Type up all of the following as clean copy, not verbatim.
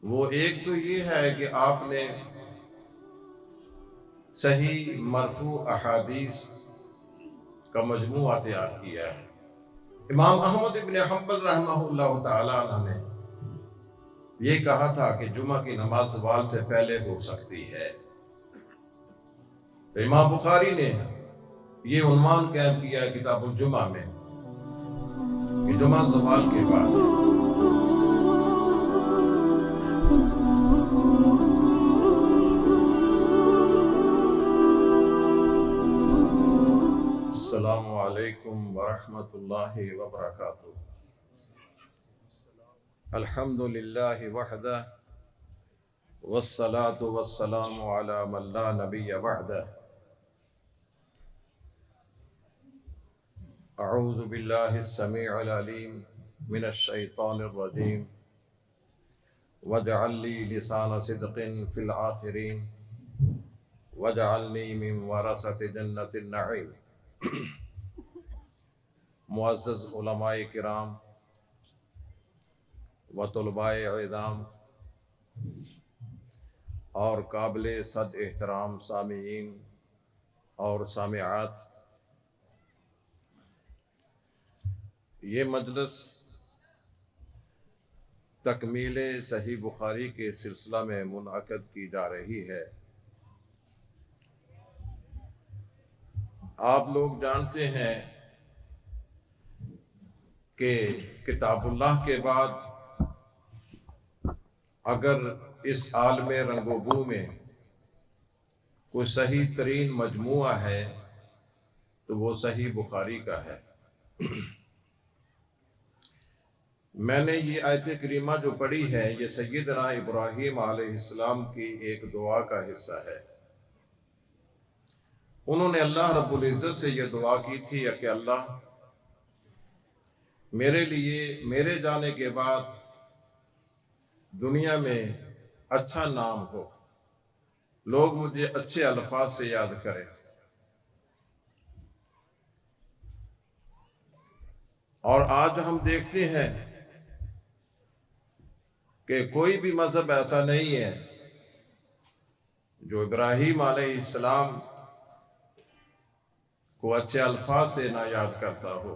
وہ ایک تو یہ ہے کہ آپ نے صحیح مرفوع احادیث کا مجموعہ تیار کیا ہے۔ امام احمد ابن حنبل رحمہ اللہ تعالی عنہ نے یہ کہا تھا کہ جمعہ کی نماز زوال سے پہلے ہو سکتی ہے، تو امام بخاری نے یہ عنوان قائم کیا ہے کتاب الجمعہ میں کہ جمعہ زوال کے بعد ہے۔ السلام علیکم ورحمۃ اللہ وبرکاتہ۔ الحمد للہ وحدہ والصلاة والسلام علی من لا نبی بعدہ۔ اعوذ باللہ السمیع العلیم من الشیطان الرجیم واجعل لی لسان صدق فی الآخرین واجعلنی من ورثۃ جنۃ النعیم۔ معزز علماء کرام و طلباء اعظام اور قابل صد احترام سامعین اور سامعات، یہ مجلس تکمیل صحیح بخاری کے سلسلہ میں منعقد کی جا رہی ہے۔ آپ لوگ جانتے ہیں کہ کتاب اللہ کے بعد اگر اس عالم رنگ و بو میں کوئی صحیح ترین مجموعہ ہے تو وہ صحیح بخاری کا ہے۔ میں نے یہ آیت کریمہ جو پڑھی ہے یہ سیدنا ابراہیم علیہ السلام کی ایک دعا کا حصہ ہے۔ انہوں نے اللہ رب العزت سے یہ دعا کی تھی کہ اللہ میرے لیے میرے جانے کے بعد دنیا میں اچھا نام ہو، لوگ مجھے اچھے الفاظ سے یاد کریں۔ اور آج ہم دیکھتے ہیں کہ کوئی بھی مذہب ایسا نہیں ہے جو ابراہیم علیہ السلام کو اچھے الفاظ سے نہ یاد کرتا ہو۔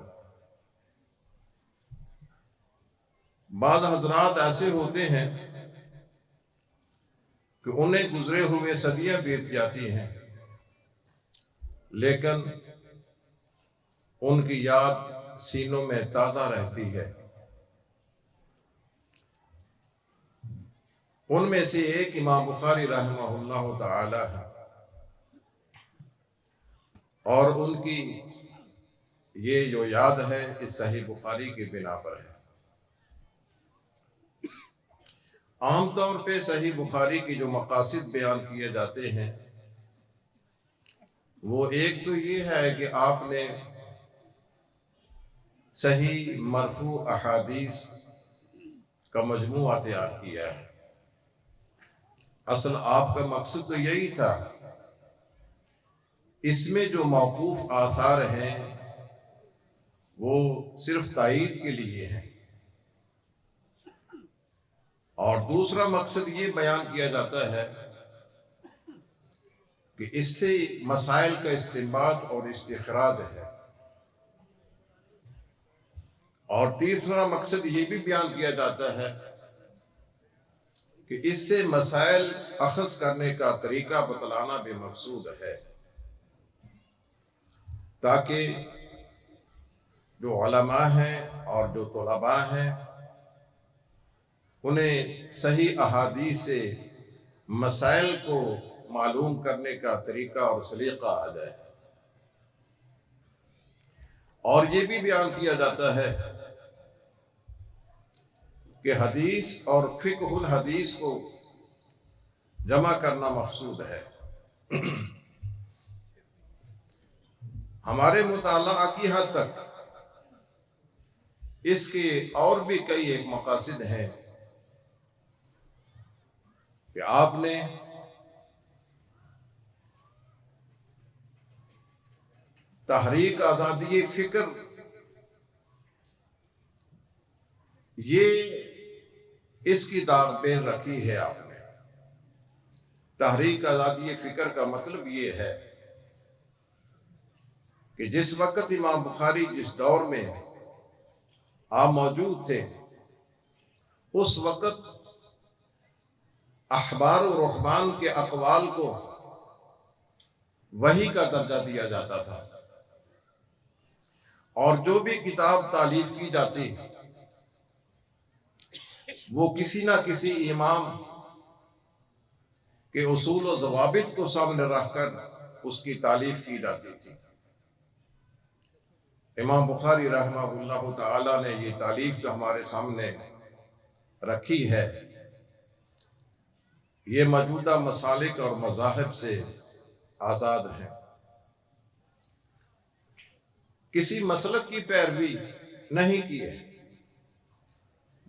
بعض حضرات ایسے ہوتے ہیں کہ انہیں گزرے ہوئے صدیاں بیت جاتی ہیں لیکن ان کی یاد سینوں میں تازہ رہتی ہے۔ ان میں سے ایک امام بخاری رحمہ اللہ تعالی ہے، اور ان کی یہ جو یاد ہے اس صحیح بخاری کی بنا پر ہے۔ عام طور پہ صحیح بخاری کی جو مقاصد بیان کیے جاتے ہیں وہ ایک تو یہ ہے کہ آپ نے صحیح مرفوع احادیث کا مجموعہ تیار کیا ہے۔ اصل آپ کا مقصد تو یہی تھا، اس میں جو موقوف آثار ہیں وہ صرف تائید کے لیے ہیں، اور دوسرا مقصد یہ بیان کیا جاتا ہے کہ اس سے مسائل کا استنباط اور استخراج ہے، اور تیسرا مقصد یہ بھی بیان کیا جاتا ہے کہ اس سے مسائل اخذ کرنے کا طریقہ بتلانا بھی مقصود ہے، تاکہ جو علماء ہیں اور جو طلباء ہیں انہیں صحیح احادیث سے مسائل کو معلوم کرنے کا طریقہ اور سلیقہ آ جائے۔ اور یہ بھی بیان کیا جاتا ہے کہ حدیث اور فقہ الحدیث کو جمع کرنا مقصود ہے۔ ہمارے مطالعہ کی حد تک اس کے اور بھی کئی ایک مقاصد ہیں کہ آپ نے تحریک آزادی فکر یہ اس کی داغ بین رکھی ہے آپ نے۔ تحریک آزادی فکر کا مطلب یہ ہے کہ جس وقت امام بخاری جس دور میں آپ موجود تھے، اس وقت احبار و رہبان کے اقوال کو وحی کا درجہ دیا جاتا تھا، اور جو بھی کتاب تالیف کی جاتی وہ کسی نہ کسی امام کے اصول و ضوابط کو سامنے رکھ کر اس کی تالیف کی جاتی تھی۔ امام بخاری رحمہ اللہ تعالی نے یہ تالیف جو ہمارے سامنے رکھی ہے، یہ موجودہ مسالک اور مذاہب سے آزاد ہے۔ کسی مسلک کی پیروی نہیں کی ہے،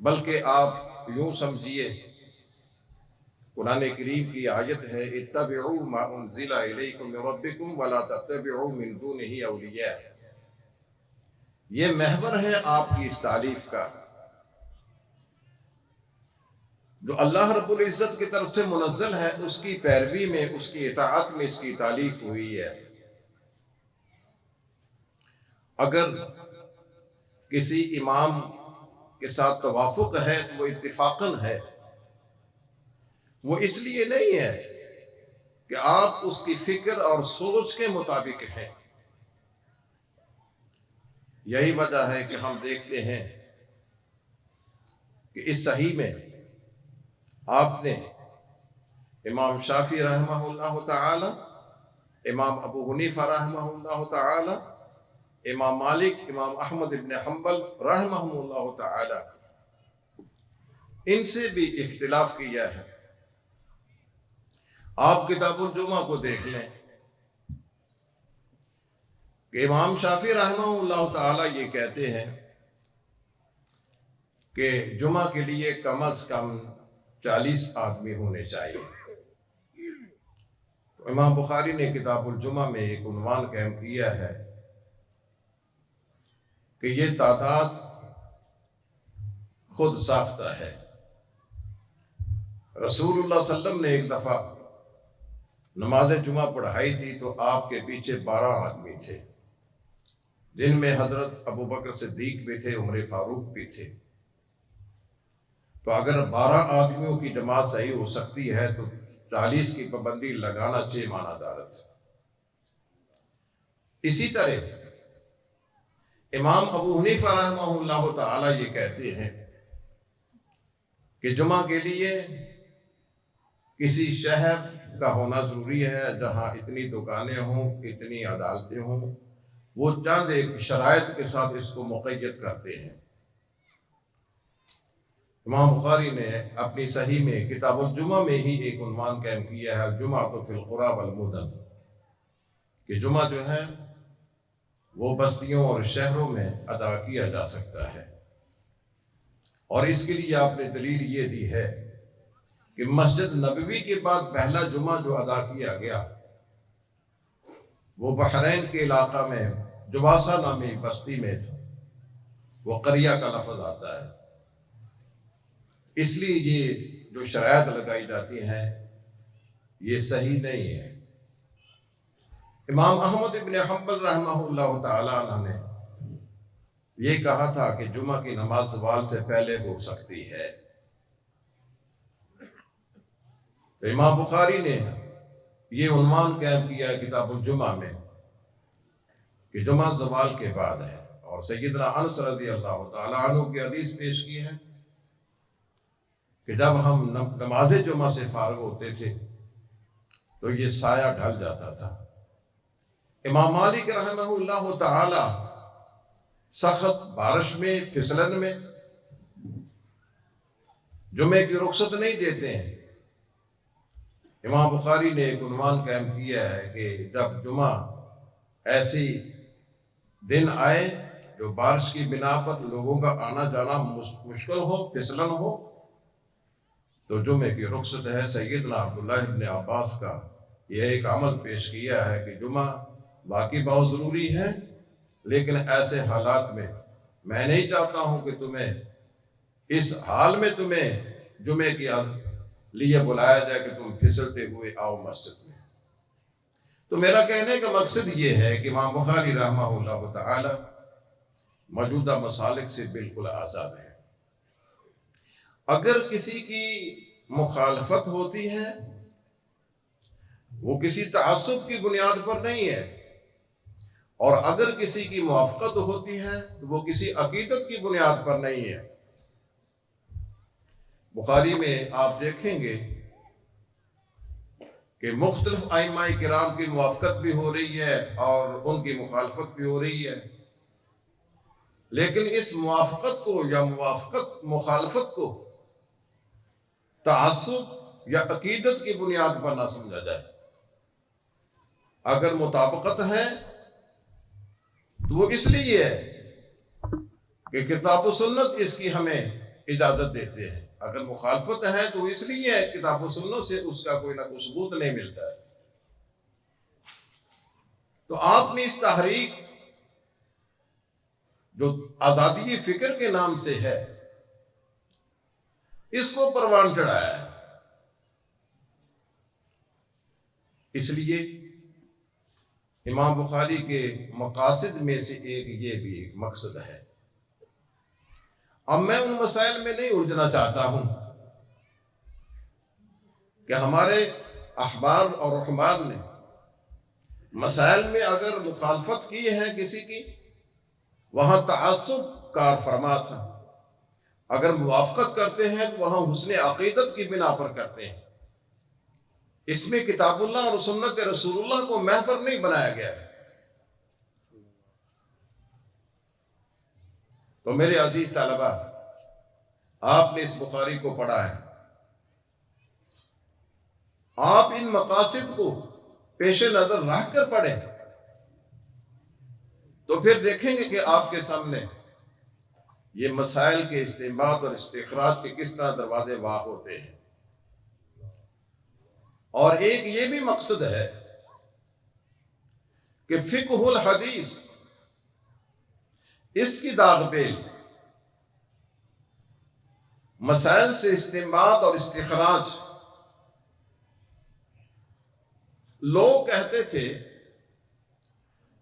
بلکہ آپ یوں سمجھیے، قرآن کریم کی آیت ہے اتبعوا ما انزل الیکم من ربکم ولا تتبعوا من دونہ اولیاء۔ یہ محور ہے آپ کی اس تالیف کا، جو اللہ رب العزت کی طرف سے منزل ہے، اس کی پیروی میں، اس کی اطاعت میں اس کی تالیف ہوئی ہے۔ اگر کسی امام کے ساتھ توافق ہے تو وہ اتفاقاً ہے، وہ اس لیے نہیں ہے کہ آپ اس کی فکر اور سوچ کے مطابق ہیں۔ یہی وجہ ہے کہ ہم دیکھتے ہیں کہ اس صحیح میں آپ نے امام شافعی رحمہ اللہ تعالی، امام ابو حنیفہ رحمہ اللہ تعالی، امام مالک، امام احمد ابن حنبل رحمہ اللہ تعالی، ان سے بھی اختلاف کیا ہے۔ آپ کتاب الجمعہ کو دیکھ لیں کہ امام شافعی رحمہ اللہ تعالی یہ کہتے ہیں کہ جمعہ کے لیے کم از کم 40 آدمی ہونے چاہیے۔ امام بخاری نے کتاب الجمعہ میں ایک عنوان قائم کیا ہے کہ یہ تعداد خود ساختہ ہے۔ رسول اللہ صلی اللہ علیہ وسلم نے ایک دفعہ نماز جمعہ پڑھائی تھی تو آپ کے پیچھے 12 آدمی تھے، جن میں حضرت ابو بکر صدیق بھی تھے، عمر فاروق بھی تھے۔ تو اگر 12 آدمیوں کی جماعت صحیح ہو سکتی ہے تو 40 کی پابندی لگانا چاہیے معنی دارت۔ اسی طرح امام ابو حنیفہ رحمہ اللہ تعالی یہ کہتے ہیں کہ جمعہ کے لیے کسی شہر کا ہونا ضروری ہے جہاں اتنی دکانیں ہوں، اتنی عدالتیں ہوں۔ وہ چند ایک شرائط کے ساتھ اس کو مقید کرتے ہیں۔ امام بخاری نے اپنی صحیح میں کتاب الجمعہ میں ہی ایک عنوان قائم کیا ہے الجمعہ فی القری والمدن، کہ جمعہ جو ہے وہ بستیوں اور شہروں میں ادا کیا جا سکتا ہے۔ اور اس کے لیے آپ نے دلیل یہ دی ہے کہ مسجد نبوی کے بعد پہلا جمعہ جو ادا کیا گیا وہ بحرین کے علاقہ میں جواسہ نامی بستی میں تھا، وہ قریہ کا لفظ آتا ہے۔ اس لیے یہ جو شرائط لگائی جاتی ہیں یہ صحیح نہیں ہے۔ امام احمد ابن حنبل رحمہ اللہ تعالی عنہ نے یہ کہا تھا کہ جمعہ کی نماز زوال سے پہلے ہو سکتی ہے۔ تو امام بخاری نے یہ عنوان قائم کیا ہے کتاب الجمعہ میں کہ جمعہ زوال کے بعد ہے، اور سیدنا انس رضی اللہ تعالی عنہ کی حدیث پیش کی ہے کہ جب ہم نماز جمعہ سے فارغ ہوتے تھے تو یہ سایہ ڈھل جاتا تھا۔ امام مالک رحمہ اللہ تعالی سخت بارش میں، پھسلن میں جمعے کی رخصت نہیں دیتے ہیں۔ امام بخاری نے ایک عنوان قائم کیا ہے کہ جب جمعہ ایسی دن آئے جو بارش کی بنا پر لوگوں کا آنا جانا مشکل ہو، پھسلن ہو، تو جمعے کی رخصت ہے۔ سیدنا عبداللہ ابن عباس کا یہ ایک عمل پیش کیا ہے کہ جمعہ باقی بہت ضروری ہے، لیکن ایسے حالات میں میں نہیں چاہتا ہوں کہ تمہیں اس حال میں تمہیں جمعے کے لیے بلایا جائے کہ تم پھسلتے ہوئے آؤ مسجد میں۔ تو میرا کہنے کا مقصد یہ ہے کہ امام بخاری رحمہ اللہ تعالی موجودہ مسالک سے بالکل آزاد ہے۔ اگر کسی کی مخالفت ہوتی ہے وہ کسی تعصب کی بنیاد پر نہیں ہے، اور اگر کسی کی موافقت ہوتی ہے تو وہ کسی عقیدت کی بنیاد پر نہیں ہے۔ بخاری میں آپ دیکھیں گے کہ مختلف ائمہ کرام کی موافقت بھی ہو رہی ہے اور ان کی مخالفت بھی ہو رہی ہے، لیکن اس موافقت کو یا مخالفت کو تعصب یا عقیدت کی بنیاد پر نہ سمجھا جائے۔ اگر مطابقت ہے تو وہ اس لیے ہے کہ کتاب و سنت اس کی ہمیں اجازت دیتے ہیں، اگر مخالفت ہے تو اس لیے ہے کتاب و سنت سے اس کا کوئی نہ کوئی ثبوت نہیں ملتا ہے۔ تو آپ نے اس تحریک جو آزادی فکر کے نام سے ہے اس کو پروان چڑھایا ہے۔ اس لیے امام بخاری کے مقاصد میں سے ایک یہ بھی ایک مقصد ہے۔ اب میں ان مسائل میں نہیں الجھنا چاہتا ہوں کہ ہمارے احبار اور رحمان نے مسائل میں اگر مخالفت کی ہے کسی کی، وہاں تعصب کار فرما تھا، اگر موافقت کرتے ہیں تو وہاں حسن عقیدت کی بنا پر کرتے ہیں۔ اس میں کتاب اللہ اور سنت رسول اللہ کو محور نہیں بنایا گیا ہے۔ تو میرے عزیز طلبہ، آپ نے اس بخاری کو پڑھا ہے، آپ ان مقاصد کو پیش نظر رکھ کر پڑھیں تو پھر دیکھیں گے کہ آپ کے سامنے یہ مسائل کے استنباط اور استخراج کے کس طرح دروازے واقع ہوتے ہیں۔ اور ایک یہ بھی مقصد ہے کہ فقہ الحدیث اس کی داغ پیل مسائل سے استنباط اور استخراج۔ لوگ کہتے تھے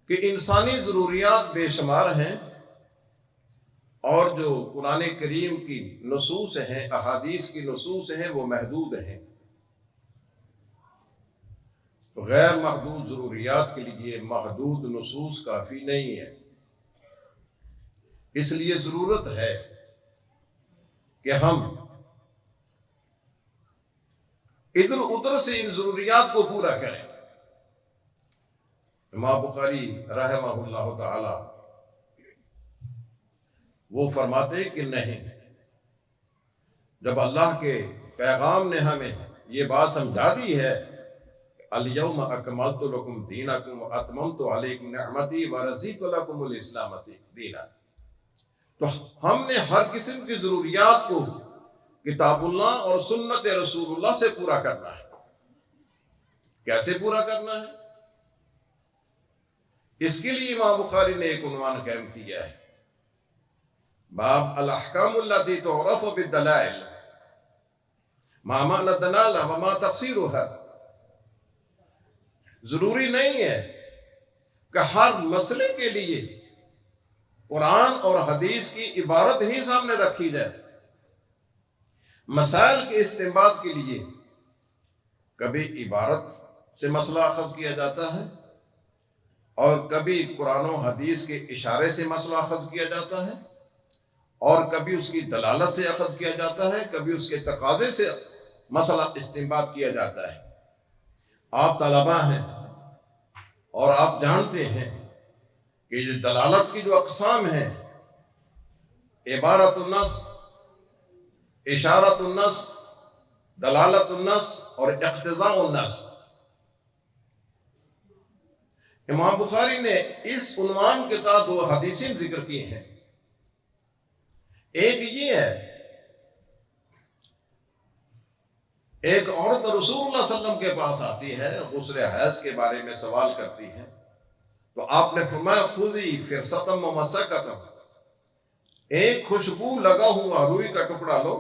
کہ انسانی ضروریات بے شمار ہیں اور جو قرآن کریم کی نصوص ہیں، احادیث کی نصوص ہیں، وہ محدود ہیں۔ غیر محدود ضروریات کے لیے محدود نصوص کافی نہیں ہے، اس لیے ضرورت ہے کہ ہم ادھر ادھر سے ان ضروریات کو پورا کریں۔ امام بخاری رحمہ اللہ تعالی وہ فرماتے کہ نہیں، جب اللہ کے پیغام نے ہمیں یہ بات سمجھا دی ہے الیوم اکملت لکم دینکم واتممت علیکم نعمتی ورضیت لکم الاسلام دینا، تو ہم نے ہر قسم کی ضروریات کو کتاب اللہ اور سنت رسول اللہ سے پورا کرنا ہے۔ کیسے پورا کرنا ہے؟ اس کے لیے امام بخاری نے ایک عنوان قائم کیا ہے، باب الاحکام التي تعرف بالدلائل ما معنى الدلالہ وما تفسیرها۔ ضروری نہیں ہے کہ ہر مسئلے کے لیے قرآن اور حدیث کی عبارت ہی سامنے رکھی جائے۔ مسائل کے استنباط کے لیے کبھی عبارت سے مسئلہ اخذ کیا جاتا ہے اور کبھی قرآن و حدیث کے اشارے سے مسئلہ اخذ کیا جاتا ہے اور کبھی اس کی دلالت سے اخذ کیا جاتا ہے، کبھی اس کے تقاضے سے مسئلہ استنباط کیا جاتا ہے۔ آپ طلبہ ہیں اور آپ جانتے ہیں کہ یہ دلالت کی جو اقسام ہیں، عبارت النص، اشارت النص، دلالت النص اور اقتضاء النص۔ امام بخاری نے اس عنوان کے تحت دو حدیثیں ذکر کی ہیں۔ ایک یہ ہے، ایک عورت رسول اللہ صلی اللہ علیہ وسلم کے پاس آتی ہے، غسل حیض کے بارے میں سوال کرتی ہے، تو آپ نے فرمایا خذی فرصتم و مسکتم، ایک خوشبو لگا ہوا روئی کا ٹکڑا لو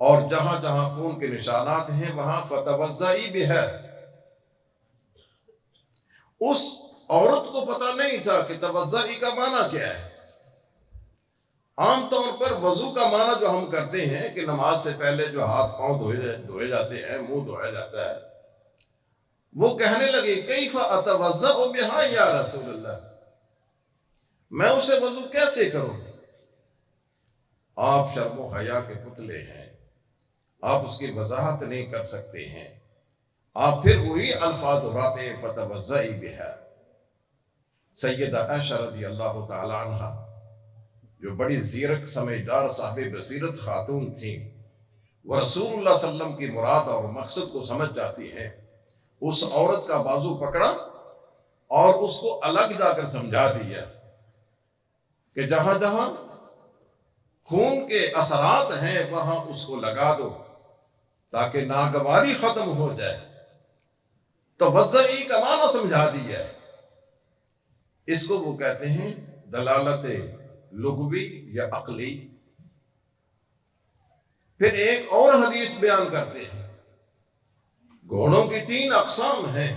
اور جہاں جہاں خون کے نشانات ہیں وہاں فتوضئی بہا، اس عورت کو پتہ نہیں تھا کہ توضئی کا معنی کیا ہے۔ عام طور پر وضو کا معنی جو ہم کرتے ہیں کہ نماز سے پہلے جو ہاتھ پاؤں دھوئے جاتے ہیں، منہ دھویا جاتا ہے، وہ کہنے لگے کیف اتوضأ بہا یا رسول اللہ، میں اسے وضو کیسے کروں؟ آپ شرم و حیا کے پتلے ہیں، آپ اس کی وضاحت نہیں کر سکتے ہیں، آپ پھر وہی الفاظ دہراتے ہیں فتوضئی بہا۔ سیدہ عائشہ رضی اللہ تعالی عنہ جو بڑی زیرک سمجھدار صاحب بصیرت خاتون تھیں، وہ رسول اللہ صلی اللہ علیہ وسلم کی مراد اور مقصد کو سمجھ جاتی ہیں، اس عورت کا بازو پکڑا اور اس کو الگ جا کر سمجھا دیا کہ جہاں جہاں خون کے اثرات ہیں وہاں اس کو لگا دو تاکہ ناگواری ختم ہو جائے۔ توضئی کا معنی سمجھا دیا ہے۔ اس کو وہ کہتے ہیں دلالت لغوی یا عقلی۔ پھر ایک اور حدیث بیان کرتے ہیں، گھوڑوں کی 3 اقسام ہیں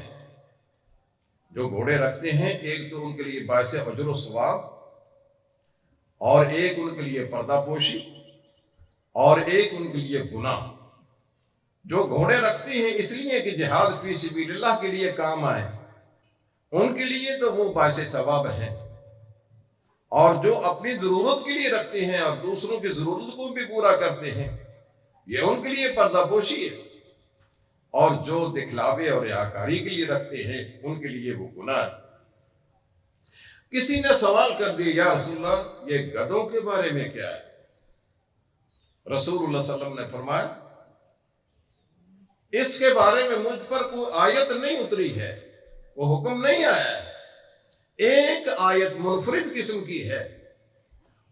جو گھوڑے رکھتے ہیں، ایک تو ان کے لیے باعث اجر و ثواب، اور ایک ان کے لیے پردہ پوشی، اور ایک ان کے لیے گناہ۔ جو گھوڑے رکھتے ہیں اس لیے کہ جہاد فی سبیل اللہ کے لیے کام آئے، ان کے لیے تو وہ باعث ثواب ہیں، اور جو اپنی ضرورت کے لیے رکھتے ہیں اور دوسروں کی ضرورت کو بھی پورا کرتے ہیں، یہ ان کے لیے پردہ پوشی ہے، اور جو دکھلاوے اور ریاکاری کے لیے رکھتے ہیں ان کے لیے وہ گناہ ہے۔ کسی نے سوال کر دیا یا رسول اللہ یہ گدھوں کے بارے میں کیا ہے؟ رسول اللہ صلی اللہ علیہ وسلم نے فرمایا اس کے بارے میں مجھ پر کوئی آیت نہیں اتری ہے، وہ حکم نہیں آیا ہے، ایک آیت منفرد قسم کی ہے،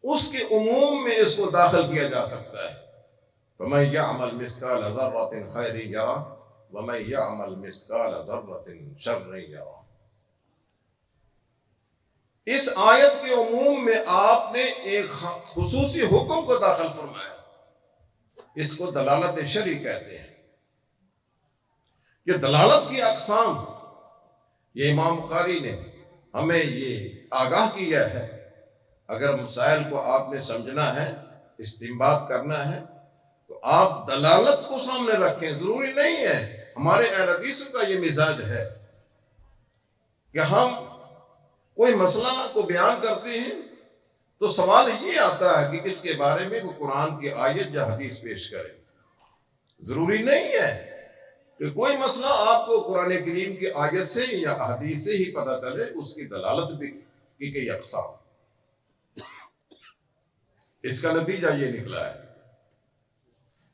اس کے عموم میں اس کو داخل کیا جا سکتا ہے۔ فَمَن يَعْمَلْ مِثْقَالَ ذَرَّةٍ خَيْرٍ يَرَهُ وَمَن يَعْمَلْ مِثْقَالَ ذَرَّةٍ شَرٍّ يَرَهُ۔ اس آیت کے عموم میں آپ نے ایک خصوصی حکم کو داخل فرمایا، اس کو دلالت شرعی کہتے ہیں۔ یہ دلالت کی اقسام، یہ امام بخاری نے ہمیں یہ آگاہ کیا ہے۔ اگر مسائل کو آپ نے سمجھنا ہے، استنباط کرنا ہے، تو آپ دلالت کو سامنے رکھیں۔ ضروری نہیں ہے، ہمارے اہل حدیث کا یہ مزاج ہے کہ ہم کوئی مسئلہ کو بیان کرتے ہیں تو سوال یہ آتا ہے کہ اس کے بارے میں وہ قرآن کی آیت یا حدیث پیش کرے۔ ضروری نہیں ہے کہ کوئی مسئلہ آپ کو قرآن کریم کی آیت سے یا حدیث سے ہی پتہ چلے، اس کی دلالت بھی کی کئی اقسام۔ اس کا نتیجہ یہ نکلا ہے،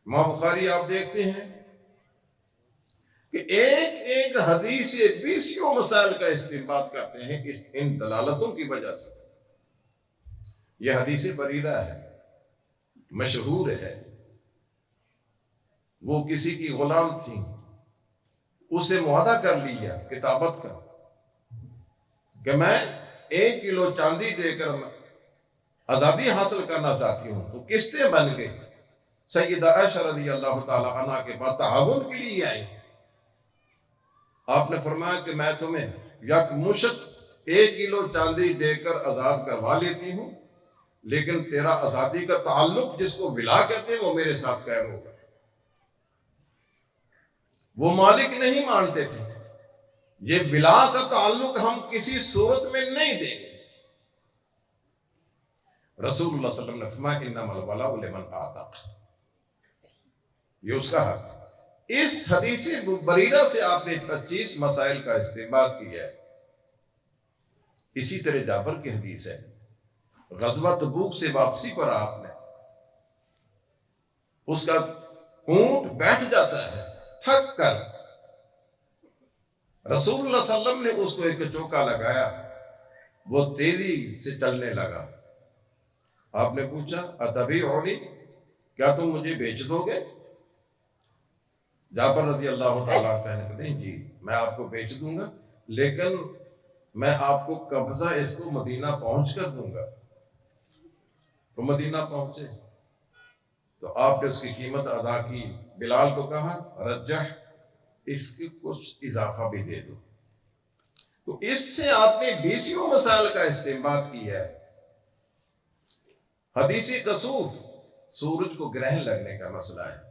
امام بخاری آپ دیکھتے ہیں کہ ایک ایک حدیث سے 20 مسائل کا استنباط کرتے ہیں ان دلالتوں کی وجہ سے۔ یہ حدیث بریرہ ہے، مشہور ہے، وہ کسی کی غلام تھی، اسے معاہدہ کر لیا کتابت کا کہ میں 1 کلو چاندی دے کر آزادی حاصل کرنا چاہتی ہوں، تو قسطیں بن گئی۔ سیدہ عائشہ رضی اللہ تعالی عنہ کے بعد تعاون کے لیے آئی، آپ نے فرمایا کہ میں تمہیں یک مشت 1 کلو چاندی دے کر آزاد کروا لیتی ہوں، لیکن تیرا آزادی کا تعلق جس کو ولا کہتے ہیں وہ میرے ساتھ قائم ہوگا۔ وہ مالک نہیں مانتے تھے، یہ ولا کا تعلق ہم کسی صورت میں نہیں دیں گے۔ رسول اللہ صلی اللہ علیہ وسلم نے فرمایا انما الولاء لمن اعتق، یہ اس کا حق۔ اس حدیث بریرہ سے آپ نے 25 مسائل کا استنباط کیا ہے۔ اسی طرح جابر کی حدیث ہے، غزوہ تبوک سے واپسی پر آپ نے اس کا اونٹ بیٹھ جاتا ہے تھک کر، رسول اللہ صلی اللہ علیہ وسلم نے اس کو ایک چوکا لگایا، وہ تیزی سے چلنے لگا۔ آپ نے پوچھا اتبیعنی، کیا تم مجھے بیچ دو گے؟ جابر رضی اللہ تعالیٰ کہتے ہیں جی میں آپ کو بیچ دوں گا، لیکن میں آپ کو قبضہ اس کو مدینہ پہنچ کر دوں گا۔ تو مدینہ پہنچے، تو آپ نے اس کی قیمت ادا کی. بلال کو کہا رجح، اس کی کچھ اضافہ بھی دے دو. تو اس سے آپ نے بیسیوں مسائل کا استنباط کیا ہے. حدیثی کسوف، سورج کو گرہن لگنے کا مسئلہ ہے،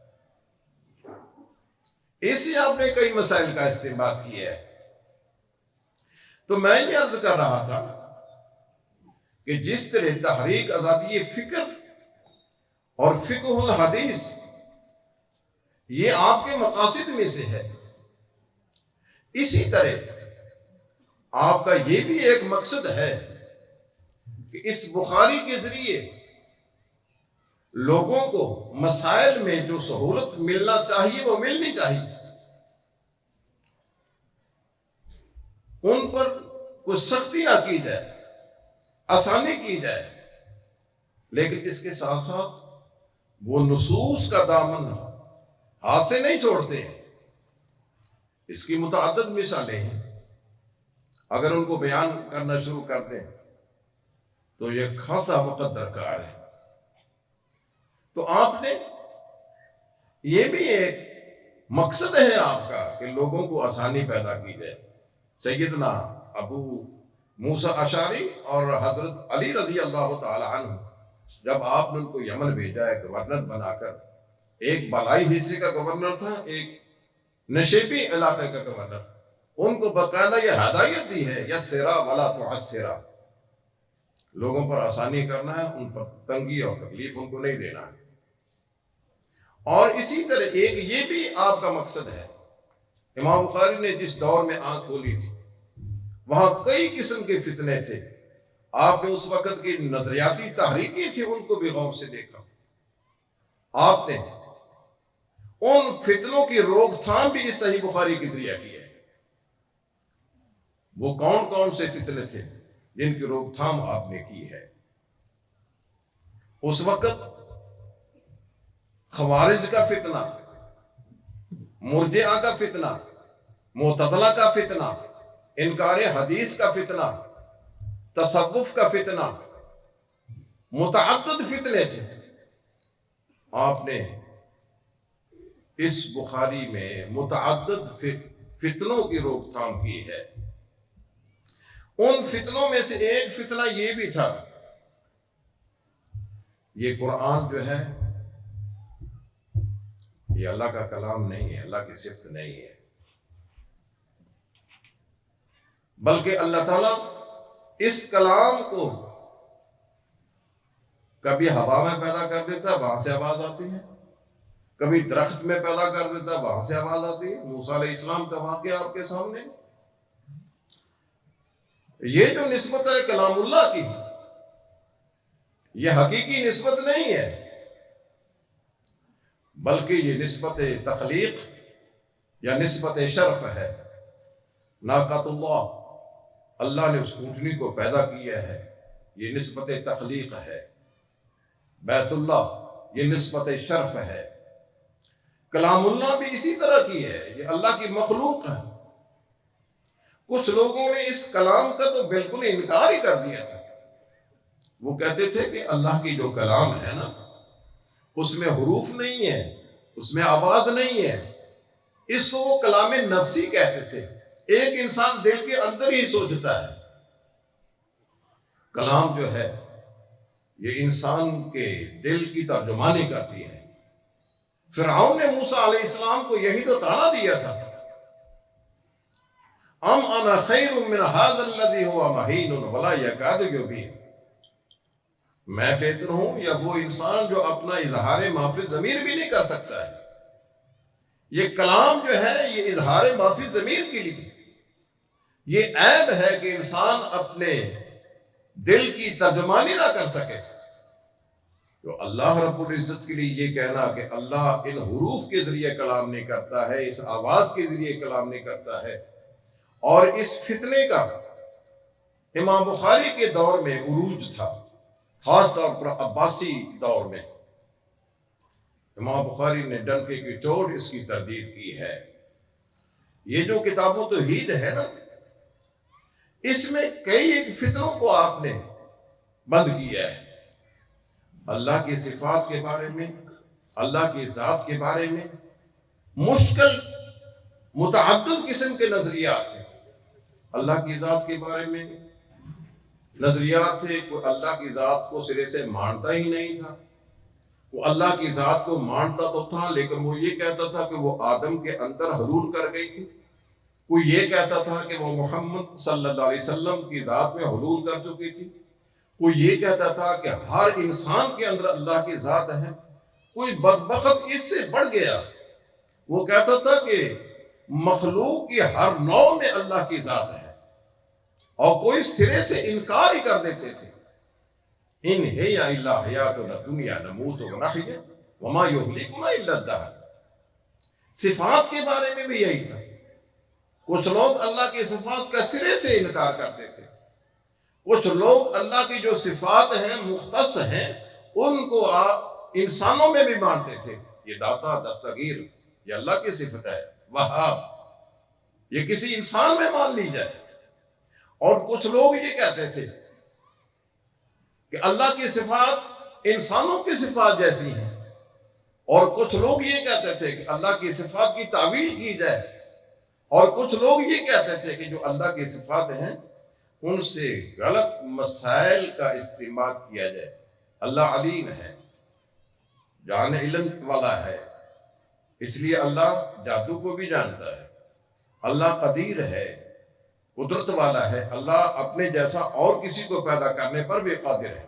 اس سے آپ نے کئی مسائل کا استنباط کیا ہے. تو میں یہ عرض کر رہا تھا کہ جس طرح تحریک آزادی فکر اور فقہ الحدیث یہ آپ کے مقاصد میں سے ہے، اسی طرح آپ کا یہ بھی ایک مقصد ہے کہ اس بخاری کے ذریعے لوگوں کو مسائل میں جو سہولت ملنا چاہیے وہ ملنی چاہیے، ان پر کوئی سختی نہ کی جائے، آسانی کی جائے، لیکن اس کے ساتھ ساتھ وہ نصوص کا دامن ہاتھ سے نہیں چھوڑتے. اس کی متعدد مثالیں ہیں، اگر ان کو بیان کرنا شروع کر دیں تو یہ خاصا وقت درکار ہے. تو آپ نے یہ بھی ایک مقصد ہے آپ کا کہ لوگوں کو آسانی پیدا کی جائے. سیدنا ابو موسیٰ اشعری اور حضرت علی رضی اللہ تعالی عنہ جب آپ نے ان کو یمن بھیجا ہے گورنر بنا کر، ایک بالائی حصے کا گورنر تھا، ایک نشیبی علاقے کا گورنر، ان کو باقاعدہ یہ ہدایت دی ہے یسرا ولا تعسرا، لوگوں پر آسانی کرنا ہے، ان پر تنگی اور تکلیف ان کو نہیں دینا ہے. اور اسی طرح ایک یہ بھی آپ کا مقصد ہے. امام بخاری نے جس دور میں آنکھ کھولی تھی وہاں کئی قسم کے فتنے تھے، آپ نے اس وقت کی نظریاتی تحریکیں تھی ان کو بھی غور سے دیکھا. آپ نے ان فتنوں کی روک تھام بھی اس صحیح بخاری کے ذریعہ کی ہے. وہ کون کون سے فتنے تھے جن کی روک تھام آپ نے کی ہے؟ اس وقت خوارج کا فتنہ، مرجئہ کا فتنہ، معتزلہ کا فتنہ، انکار حدیث کا فتنہ، تصوف کا فتنہ، متعدد فتنے تھے. آپ نے اس بخاری میں متعدد فتنوں کی روک تھام کی ہے. ان فتنوں میں سے ایک فتنہ یہ بھی تھا، یہ قرآن جو ہے یہ اللہ کا کلام نہیں ہے، اللہ کی صفت نہیں ہے، بلکہ اللہ تعالیٰ اس کلام کو کبھی ہوا میں پیدا کر دیتا ہے، وہاں سے آواز آتی ہے، کبھی درخت میں پیدا کر دیتا ہے، وہاں سے آواز آتی ہے. موسیٰ علیہ السلام کا واقعہ آپ کے سامنے. یہ جو نسبت ہے کلام اللہ کی، یہ حقیقی نسبت نہیں ہے، بلکہ یہ نسبت تخلیق یا نسبت شرف ہے. ناقۃ اللہ، اللہ نے اس اونٹنی کو پیدا کیا ہے، یہ نسبت تخلیق ہے. بیت اللہ یہ نسبت شرف ہے. کلام اللہ بھی اسی طرح کی ہے، یہ اللہ کی مخلوق ہے. کچھ لوگوں نے اس کلام کا تو بالکل انکار ہی کر دیا تھا. وہ کہتے تھے کہ اللہ کی جو کلام ہے نا اس میں حروف نہیں ہے، اس میں آواز نہیں ہے، اس کو وہ کلام نفسی کہتے تھے. ایک انسان دل کے اندر ہی سوچتا ہے. کلام جو ہے یہ انسان کے دل کی ترجمانی کرتی ہے. فرعون نے موسیٰ علیہ السلام کو یہی تو طعنہ دیا تھا، ام انا خیر من هذا الذي هو مہین ولا يكاد يبین، میں بہتر ہوں یا وہ انسان جو اپنا اظہار معافی ضمیر بھی نہیں کر سکتا ہے. یہ کلام جو ہے یہ اظہار معافی ضمیر کے لیے یہ عیب ہے کہ انسان اپنے دل کی ترجمانی نہ کر سکے. تو اللہ رب العزت کے لیے یہ کہنا کہ اللہ ان حروف کے ذریعے کلام نہیں کرتا ہے، اس آواز کے ذریعے کلام نہیں کرتا ہے. اور اس فتنے کا امام بخاری کے دور میں عروج تھا، خاص طور پر عباسی دور میں. امام بخاری نے ڈنکے کی چوٹ اس کی تردید کی ہے. یہ جو کتاب توحید ہے نا، اس میں کئی ایک فتنوں کو آپ نے بند کیا ہے. اللہ کی صفات کے بارے میں، اللہ کی ذات کے بارے میں مشکل متعدد قسم کے نظریات ہیں۔ اللہ کی ذات کے بارے میں نظریات تھے، کوئی اللہ کی ذات کو سرے سے مانتا ہی نہیں تھا، وہ اللہ کی ذات کو مانتا تو تھا لیکن وہ یہ کہتا تھا کہ وہ آدم کے اندر حلول کر گئی تھی، کوئی یہ کہتا تھا کہ وہ محمد صلی اللہ علیہ وسلم کی ذات میں حلول کر چکی تھی، کوئی یہ کہتا تھا کہ ہر انسان کے اندر اللہ کی ذات ہے، کوئی بدبخت اس سے بڑھ گیا، وہ کہتا تھا کہ مخلوق کی ہر نوع میں اللہ کی ذات ہے، اور کوئی سرے سے انکار ہی کر دیتے تھے۔ ان ہی الا حیاتنا الدنیا نموت ونحیا وما یہلکنا الا الدہر۔ صفات کے بارے میں بھی یہی تھا، کچھ لوگ اللہ کی صفات کا سرے سے انکار کرتے تھے، کچھ لوگ اللہ کی جو صفات ہیں مختص ہیں ان کو انسانوں میں بھی مانتے تھے، یہ داتا، دستگیر یہ اللہ کی صفت ہے، وہاب یہ کسی انسان میں مان لی جائے، اور کچھ لوگ یہ کہتے تھے کہ اللہ کی صفات انسانوں کی صفات جیسی ہیں، اور کچھ لوگ یہ کہتے تھے کہ اللہ کی صفات کی تعویل کی جائے، اور کچھ لوگ یہ کہتے تھے کہ جو اللہ کی صفات ہیں ان سے غلط مسائل کا استعمال کیا جائے۔ اللہ علیم ہے، جان علم والا ہے، اس لیے اللہ جادو کو بھی جانتا ہے، اللہ قدیر ہے، قدرت والا ہے، اللہ اپنے جیسا اور کسی کو پیدا کرنے پر بھی قادر ہے۔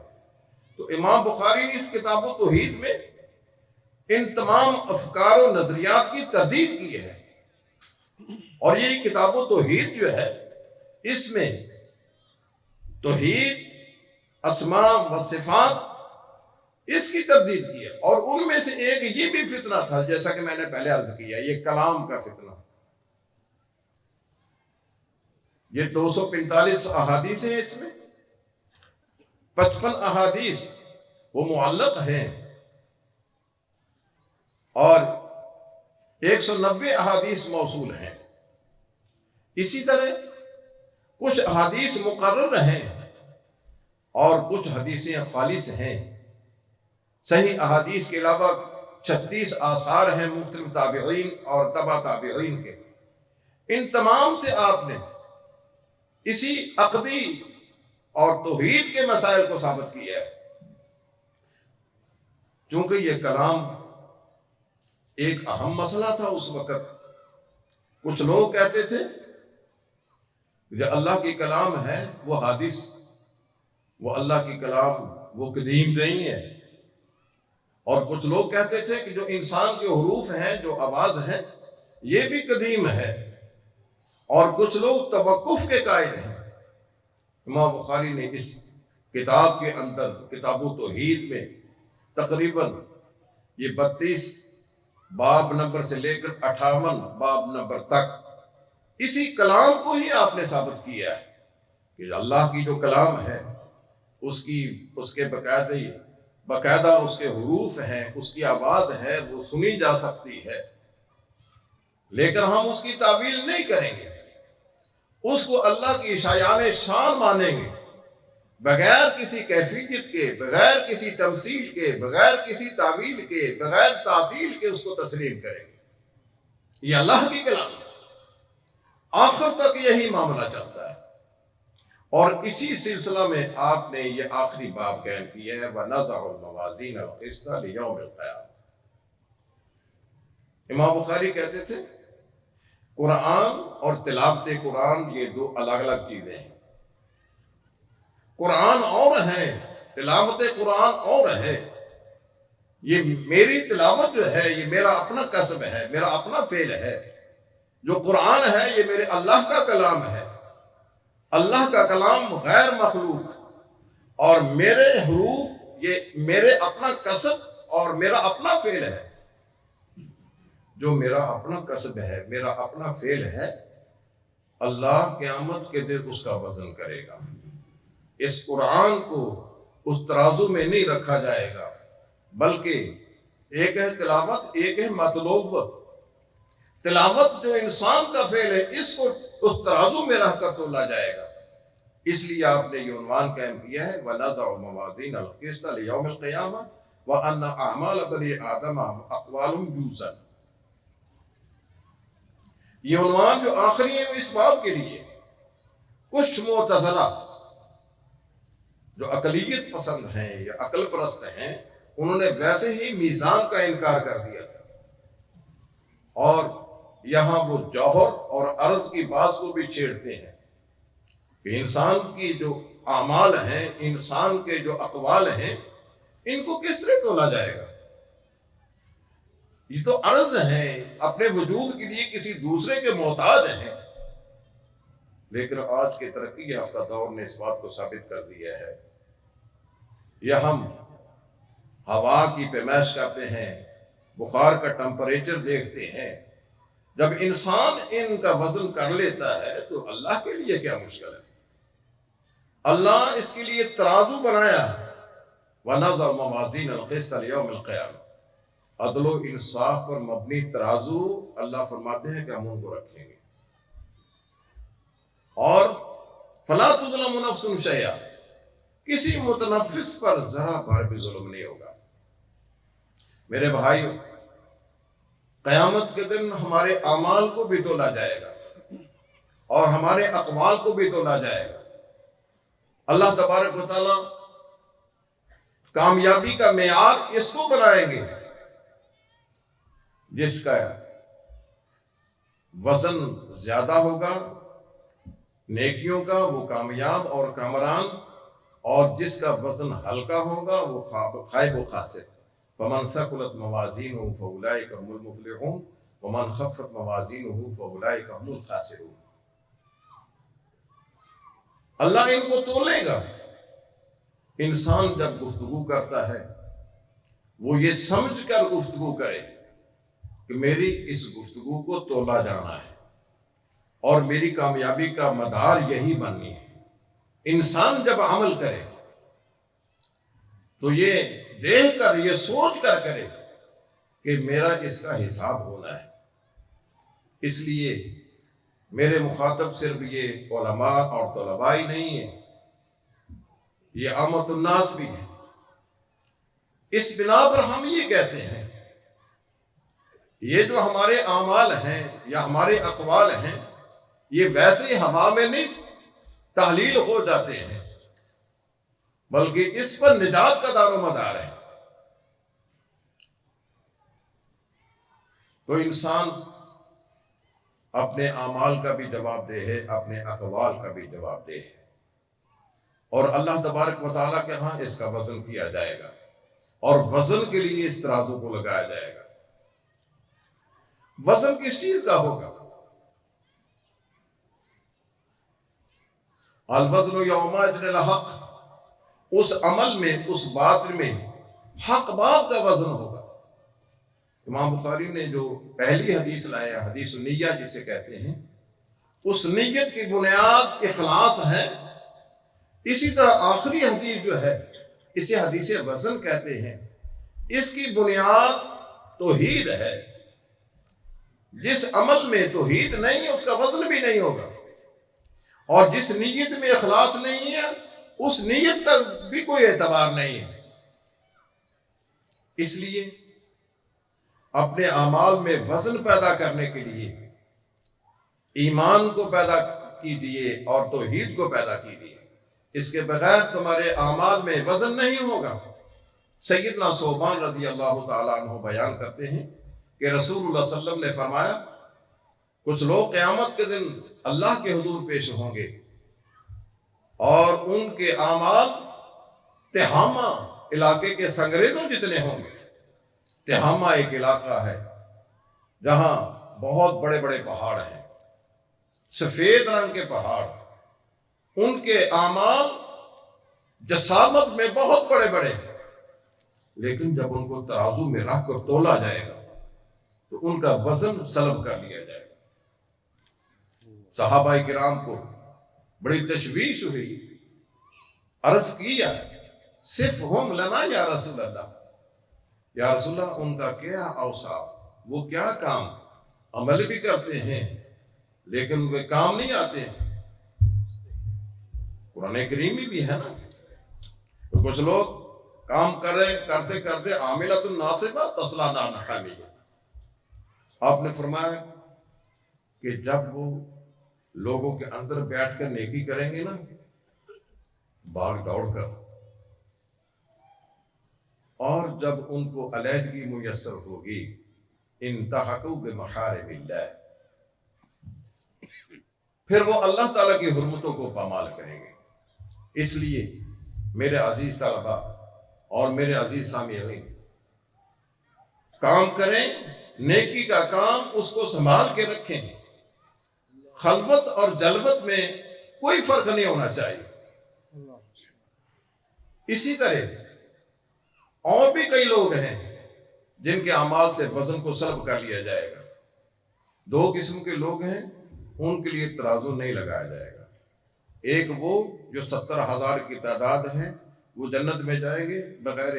تو امام بخاری نے اس کتاب توحید میں ان تمام افکار و نظریات کی تردید کی ہے، اور یہ کتاب توحید جو ہے اس میں توحید اسماء و صفات اس کی تردید کی ہے، اور ان میں سے ایک یہ بھی فتنہ تھا جیسا کہ میں نے پہلے عرض کیا، یہ کلام کا فتنہ۔ یہ 245 احادیث ہیں، اس میں 55 احادیث وہ معلق ہیں، اور 190 احادیث موصول ہیں۔ اسی طرح کچھ احادیث مقرر ہیں اور کچھ حدیثیں خالص ہیں۔ صحیح احادیث کے علاوہ 36 آثار ہیں مختلف تابعین اور تبع تابعین کے، ان تمام سے آپ نے اسی عقدی اور توحید کے مسائل کو ثابت کیا ہے۔ چونکہ یہ کلام ایک اہم مسئلہ تھا اس وقت، کچھ لوگ کہتے تھے جو اللہ کی کلام ہے وہ حادث، وہ اللہ کی کلام وہ قدیم نہیں ہے، اور کچھ لوگ کہتے تھے کہ جو انسان کے حروف ہیں، جو آواز ہے، یہ بھی قدیم ہے، اور کچھ لوگ توقف کے قائل ہیں۔ امام بخاری نے اس کتاب کے اندر کتاب توحید میں تقریباً یہ 32 باب نمبر سے لے کر 58 باب نمبر تک اسی کلام کو ہی آپ نے ثابت کیا ہے کہ اللہ کی جو کلام ہے اس کے باقاعدہ اس کے حروف ہیں، اس کی آواز ہے، وہ سنی جا سکتی ہے، لیکن ہم اس کی تعویل نہیں کریں گے، اس کو اللہ کی شایان شان مانیں گے، بغیر کسی کیفیت کے، بغیر کسی تمثیل کے، بغیر کسی تعویل کے، بغیر تعطیل کے اس کو تسلیم کریں گے۔ یہ اللہ کی کلام ہے، آخر تک یہی معاملہ چلتا ہے، اور اسی سلسلہ میں آپ نے یہ آخری باب قائم کیا ہے، وَنَزَعُ الْمَوَازِينَ الْقِسْطَ لِيَوْمِ الْقِيَامَةِ۔ امام بخاری کہتے تھے قرآن اور تلاوت قرآن یہ دو الگ الگ چیزیں ہیں، قرآن اور ہے، تلاوت قرآن اور ہے۔ یہ میری تلاوت جو ہے یہ میرا اپنا کسب ہے، میرا اپنا فعل ہے، جو قرآن ہے یہ میرے اللہ کا کلام ہے، اللہ کا کلام غیر مخلوق، اور میرے حروف یہ میرے اپنا کسب اور میرا اپنا فعل ہے۔ جو میرا اپنا کسب ہے، میرا اپنا فعل ہے، اللہ قیامت کے دن اس کا وزن کرے گا۔ اس قرآن کو اس ترازو میں نہیں رکھا جائے گا، بلکہ ایک ہے تلاوت، ایک ہے مطلوب۔ تلاوت جو انسان کا فعل ہے اس کو اس ترازو میں رکھ کر تولا جائے گا، اس لیے آپ نے یہ عنوان قائم کیا ہے وَنَزَعُ الْمَوَازِينَ الْقِسْطَ لِيَوْمِ الْقِيَامَةِ وَأَنَّ أَعْمَالَ بَنِي آدَمَ أَقْوَالٌ يُوزَنُ۔ یہ عنوان جو آخری ہے وہ اس بات کے لیے کچھ معتزلہ جو عقلیت پسند ہیں یا عقل پرست ہیں، انہوں نے ویسے ہی میزان کا انکار کر دیا تھا، اور یہاں وہ جوہر اور عرض کی بات کو بھی چھیڑتے ہیں کہ انسان کی جو اعمال ہیں، انسان کے جو اقوال ہیں، ان کو کس طرح تولا جائے گا؟ یہ تو عرض ہیں، اپنے وجود کے لیے کسی دوسرے کے محتاج ہیں۔ لیکن آج کے ترقی یافتہ دور نے اس بات کو ثابت کر دیا ہے، یہ ہم ہوا کی پیمائش کرتے ہیں، بخار کا ٹمپریچر دیکھتے ہیں، جب انسان ان کا وزن کر لیتا ہے تو اللہ کے لیے کیا مشکل ہے؟ اللہ اس کے لیے ترازو بنایا، وَنَضَعُ مَوَازِينَ الْقِسْطَ لِيَوْمِ الْقِيَامَةِ، عدل و انصاف پر مبنی ترازو اللہ فرماتے ہیں کہ ہم ان کو رکھیں گے، اور فَلَا تُظْلَمُ نَفْسٌ شَيْئًا، کسی متنفس پر ذرا بھر بھی ظلم نہیں ہوگا۔ میرے بھائیو، قیامت کے دن ہمارے اعمال کو بھی تولا جائے گا اور ہمارے اقوال کو بھی تولا جائے گا۔ اللہ تبارک و تعالی کامیابی کا معیار اس کو بنائیں گے جس کا وزن زیادہ ہوگا نیکیوں کا، وہ کامیاب اور کامران، اور جس کا وزن ہلکا ہوگا وہ خائب و خاسر۔ فَمَنْ ثَقُلَتْ مَوَازِينُهُ فَأُولَٰئِكَ هُمُ الْمُفْلِحُونَ وَمَنْ خَفَّتْ مَوَازِينُهُ فَأُولَٰئِكَ هُمُ الْخَاسِرُونَ۔ اللہ ان کو تولے گا۔ انسان جب گفتگو کرتا ہے وہ یہ سمجھ کر گفتگو کرے کہ میری اس گفتگو کو تولا جانا ہے اور میری کامیابی کا مدار یہی بننی ہے۔ انسان جب عمل کرے تو یہ دیکھ کر، یہ سوچ کر کرے کہ میرا اس کا حساب ہونا ہے۔ اس لیے میرے مخاطب صرف یہ علماء اور طلباء ہی نہیں ہیں، یہ عامت الناس بھی ہیں۔ اس بنا پر ہم یہ کہتے ہیں یہ جو ہمارے اعمال ہیں یا ہمارے اقوال ہیں، یہ ویسے ہوا میں نہیں تحلیل ہو جاتے ہیں، بلکہ اس پر نجات کا دار و مدار ہے۔ تو انسان اپنے اعمال کا بھی جواب دہ ہے، اپنے اقوال کا بھی جواب دہ ہے، اور اللہ تبارک و تعالیٰ کے ہاں اس کا وزن کیا جائے گا، اور وزن کے لیے اس ترازو کو لگایا جائے گا۔ وزن کس چیز کا ہوگا؟ الوزن یومئذ الحق، اس عمل میں، اس بات میں حق بات کا وزن ہوگا۔ امام بخاری نے جو پہلی حدیث لایا، حدیث نیہ جسے کہتے ہیں، اس نیت کی بنیاد اخلاص ہے۔ اسی طرح آخری حدیث جو ہے، اسے حدیث وزن کہتے ہیں، اس کی بنیاد توحید ہے۔ جس عمل میں توحید نہیں ہے اس کا وزن بھی نہیں ہوگا، اور جس نیت میں اخلاص نہیں ہے اس نیت کا بھی کوئی اعتبار نہیں ہے۔ اس لیے اپنے اعمال میں وزن پیدا کرنے کے لیے ایمان کو پیدا کیجئے اور توحید کو پیدا کیجئے، اس کے بغیر تمہارے اعمال میں وزن نہیں ہوگا۔ سیدنا ثوبان رضی اللہ تعالیٰ عنہ بیان کرتے ہیں کہ رسول اللہ صلی اللہ علیہ وسلم نے فرمایا، کچھ لوگ قیامت کے دن اللہ کے حضور پیش ہوں گے اور ان کے اعمال تہامہ علاقے کے سنگریزوں جتنے ہوں گے۔ تہامہ ایک علاقہ ہے جہاں بہت بڑے بڑے پہاڑ ہیں، سفید رنگ کے پہاڑ، ان کے اعمال جسامت میں بہت بڑے بڑے ہیں، لیکن جب ان کو ترازو میں رکھ کر تولا جائے گا تو ان کا وزن سلب کر لیا جائے گا۔ صحابہ کرام کو بڑی تشویش ہوئی، عرض کیا، صف ہم لنا یا رسول اللہ، یا رسول اللہ ان کا کیا اوصاف، وہ کیا کام عمل بھی کرتے ہیں لیکن ان کے کام نہیں آتے۔ قرآن کریم میں بھی ہے نا، تو کچھ لوگ کام کرتے کرتے عاملۃ ناصبہ تصلیٰ نار حامیہ. آپ نے فرمایا کہ جب وہ لوگوں کے اندر بیٹھ کر نیکی کریں گے نا بھاگ دوڑ کر، اور جب ان کو علیحدگی میسر ہوگی انتہکوا بمحارم اللہ، پھر وہ اللہ تعالیٰ کی حرمتوں کو پامال کریں گے. اس لیے میرے عزیز طلباء اور میرے عزیز سامعین، کام کریں، نیکی کا کام اس کو سنبھال کے رکھیں. خلوت اور جلوت میں کوئی فرق نہیں ہونا چاہیے. اسی طرح اور بھی کئی لوگ ہیں جن کے اعمال سے وزن کو سلب کر لیا جائے گا. دو قسم کے لوگ ہیں، ان کے لیے ترازو نہیں لگایا جائے گا. ایک وہ جو 70,000 کی تعداد ہے، وہ جنت میں جائیں گے بغیر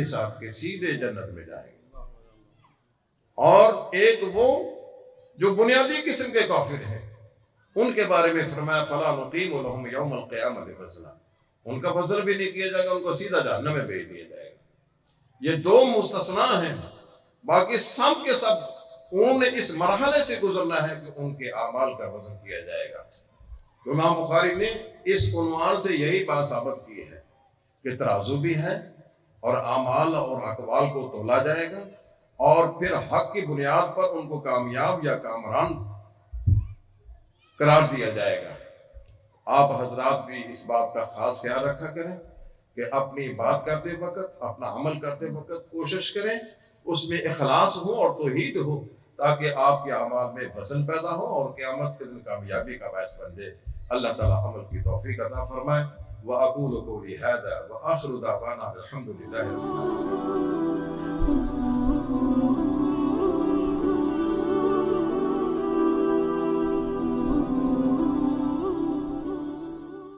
حساب کے سیدھے جنت میں جائیں گے. اور ایک وہ جو بنیادی قسم کے کافر ہیں، ان کے بارے میں فرمایا فَلَا نُقِيمُ لَهُمْ يَوْمَ الْقِيَامَةِ وَزْنًا، ان کا وزن بھی نہیں کیا جائے گا، ان کو سیدھا جہنم میں بھیج دیا جائے گا. یہ دو مستثنا ہیں، باقی سب کے سب انہوں نے اس مرحلے سے گزرنا ہے کہ ان کے اعمال کا وزن کیا جائے گا. تو امام بخاری نے اس عنوان سے یہی بات ثابت کی ہے کہ ترازو بھی ہے اور اعمال اور اقوال کو تولا جائے گا، اور پھر حق کی بنیاد پر ان کو کامیاب یا کامران قرار دیا جائے گا. آپ حضرات بھی اس بات کا خاص خیال رکھا کریں کہ اپنی بات کرتے وقت، اپنا عمل کرتے وقت کوشش کریں اس میں اخلاص ہو اور توحید ہو، تاکہ آپ کے اعمال میں وزن پیدا ہو اور قیامت کے دن کامیابی کا باعث بن جائے. اللہ تعالیٰ عمل کی توفیق عطا فرمائے. وَأَقُولُ قَوْلِي هَذَا وَآخِرُ دَعْوَانَا الْحَمْدُ لِلَّهِ رَبِّ الْعَالَمِينَ.